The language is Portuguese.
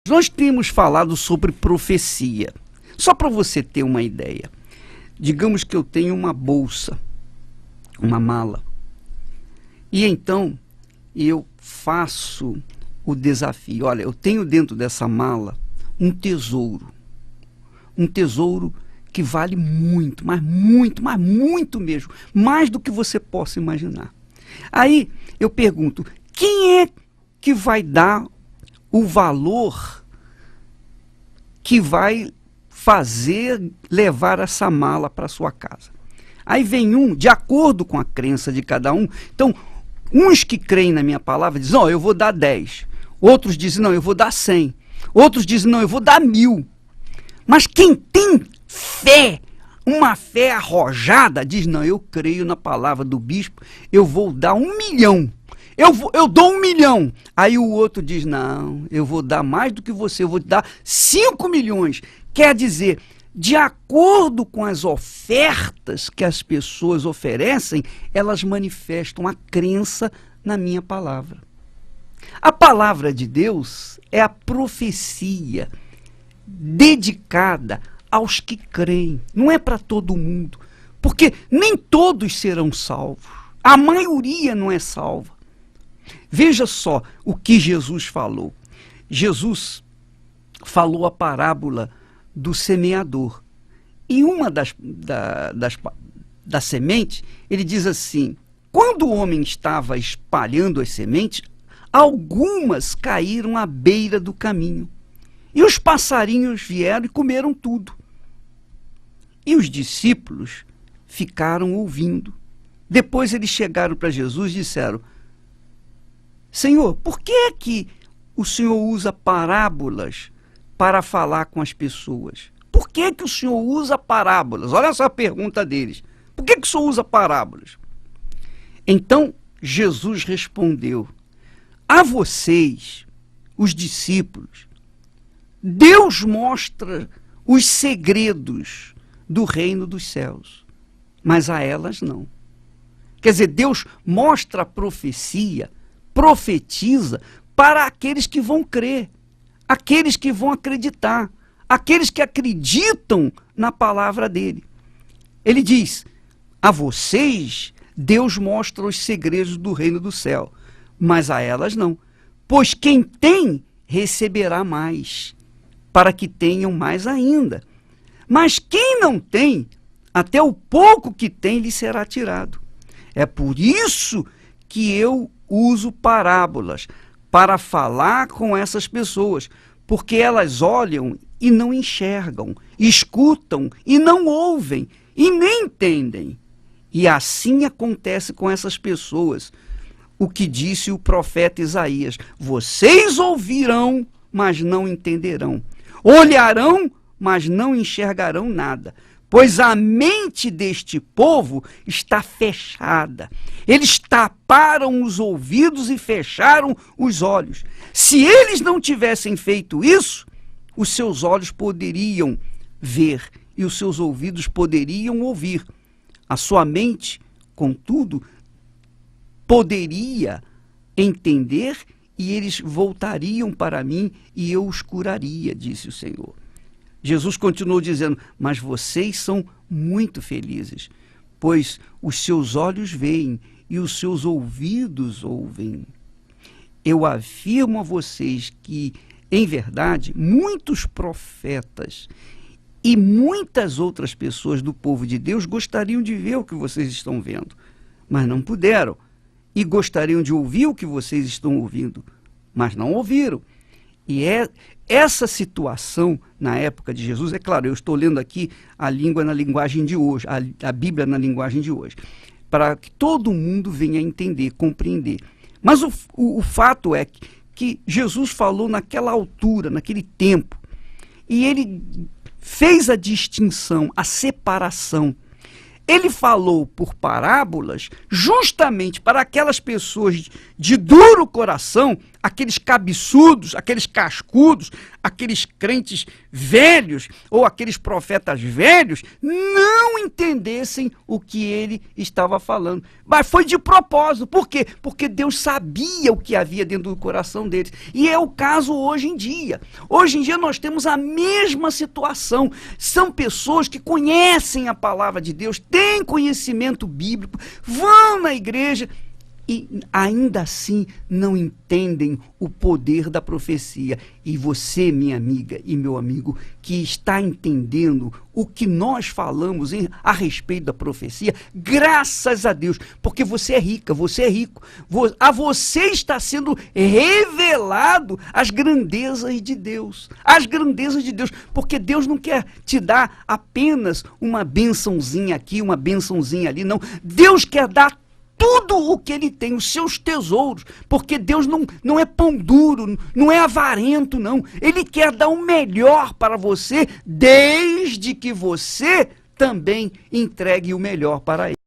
Nós temos falado sobre profecia. Só para você ter uma ideia. Digamos que eu tenho uma bolsa, uma mala. E então eu faço o desafio. Olha, eu tenho dentro dessa mala um tesouro. Um tesouro que vale muito, mas muito mesmo. Mais do que você possa imaginar. Aí eu pergunto, quem é que vai dar o valor que vai levar essa mala para sua casa? Aí vem de acordo com a crença de cada um. Então, uns que creem na minha palavra dizem, não, eu vou dar 10. Outros dizem, não, eu vou dar 100. Outros dizem, não, eu vou dar 1000. Mas quem tem fé, uma fé arrojada, diz, não, eu creio na palavra do bispo, eu vou dar 1 milhão. Eu dou 1 milhão. Aí o outro diz, não, eu vou dar mais do que você, eu vou te dar 5 milhões. Quer dizer, de acordo com as ofertas que as pessoas oferecem, elas manifestam a crença na minha palavra. A palavra de Deus é a profecia dedicada aos que creem. Não é para todo mundo, porque nem todos serão salvos. A maioria não é salva. Veja só o que Jesus falou. Jesus falou a parábola do semeador. E uma das sementes, ele diz assim, quando o homem estava espalhando as sementes, algumas caíram à beira do caminho. E os passarinhos vieram e comeram tudo. E os discípulos ficaram ouvindo. Depois eles chegaram para Jesus e disseram, Senhor, por que é que o Senhor usa parábolas para falar com as pessoas? Por que é que o Senhor usa parábolas? Olha essa pergunta deles. Por que é que o Senhor usa parábolas? Então, Jesus respondeu, a vocês, os discípulos, Deus mostra os segredos do reino dos céus, mas a elas não. Quer dizer, Deus mostra a profecia, profetiza para aqueles que vão crer, aqueles que vão acreditar, aqueles que acreditam na palavra dele. Ele diz, a vocês Deus mostra os segredos do reino do céu, mas a elas não. Pois quem tem, receberá mais, para que tenham mais ainda. Mas quem não tem, até o pouco que tem lhe será tirado. É por isso que eu uso parábolas, para falar com essas pessoas, porque elas olham e não enxergam, escutam e não ouvem, e nem entendem. E assim acontece com essas pessoas. O que disse o profeta Isaías, vocês ouvirão, mas não entenderão. Olharão, mas não enxergarão nada. Pois a mente deste povo está fechada. Eles taparam os ouvidos e fecharam os olhos. Se eles não tivessem feito isso, os seus olhos poderiam ver e os seus ouvidos poderiam ouvir. A sua mente, contudo, poderia entender e eles voltariam para mim e eu os curaria, disse o Senhor. Jesus continuou dizendo, mas vocês são muito felizes, pois os seus olhos veem e os seus ouvidos ouvem. Eu afirmo a vocês que, em verdade, muitos profetas e muitas outras pessoas do povo de Deus gostariam de ver o que vocês estão vendo, mas não puderam, e gostariam de ouvir o que vocês estão ouvindo, mas não ouviram. E essa situação na época de Jesus, é claro, eu estou lendo aqui a língua na linguagem de hoje, a Bíblia na linguagem de hoje, para que todo mundo venha a entender, compreender. Mas o fato é que Jesus falou naquela altura, naquele tempo, e ele fez a distinção, a separação. Ele falou por parábolas justamente para aquelas pessoas de duro coração, aqueles cabeçudos, aqueles cascudos, aqueles crentes velhos ou aqueles profetas velhos não entendessem o que ele estava falando. Mas foi de propósito. Por quê? Porque Deus sabia o que havia dentro do coração deles. E é o caso hoje em dia. Hoje em dia nós temos a mesma situação. São pessoas que conhecem a palavra de Deus, têm conhecimento bíblico, vão na igreja e ainda assim não entendem o poder da profecia. E você, minha amiga e meu amigo, que está entendendo o que nós falamos a respeito da profecia, graças a Deus, porque você é rica, você é rico. A você está sendo revelado as grandezas de Deus. As grandezas de Deus, porque Deus não quer te dar apenas uma bençãozinha aqui, uma bençãozinha ali, não. Deus quer dar tudo o que ele tem, os seus tesouros, porque Deus não é pão duro, não é avarento, não. Ele quer dar o melhor para você, desde que você também entregue o melhor para ele.